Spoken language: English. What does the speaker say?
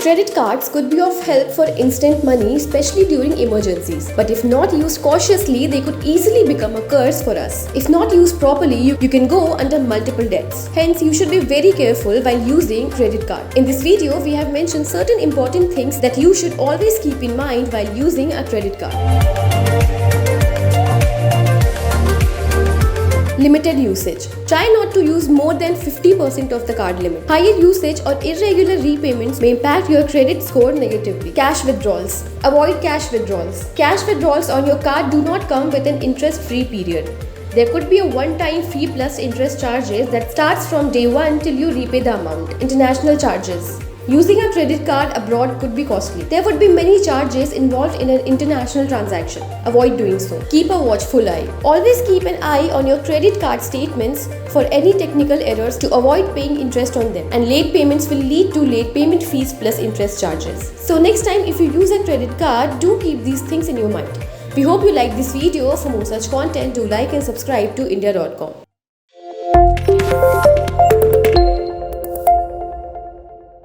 Credit cards could be of help for instant money, especially during emergencies. But if not used cautiously, they could easily become a curse for us. If not used properly, you can go under multiple debts. Hence, you should be very careful while using credit card. In this video, we have mentioned certain important things that you should always keep in mind while using a credit card. Limited usage. Try not to use more than 50% of the card limit. Higher usage or irregular repayments may impact your credit score negatively. Cash withdrawals. Avoid cash withdrawals. Cash withdrawals on your card do not come with an interest-free period. There could be a one-time fee plus interest charges that starts from day 1 till you repay the amount. International charges. Using a credit card abroad could be costly. There would be many charges involved in an international transaction. Avoid doing so. Keep a watchful eye. Always keep an eye on your credit card statements for any technical errors to avoid paying interest on them. And late payments will lead to late payment fees plus interest charges. So next time if you use a credit card, do keep these things in your mind. We hope you like this video. For more such content, do like and subscribe to India.com.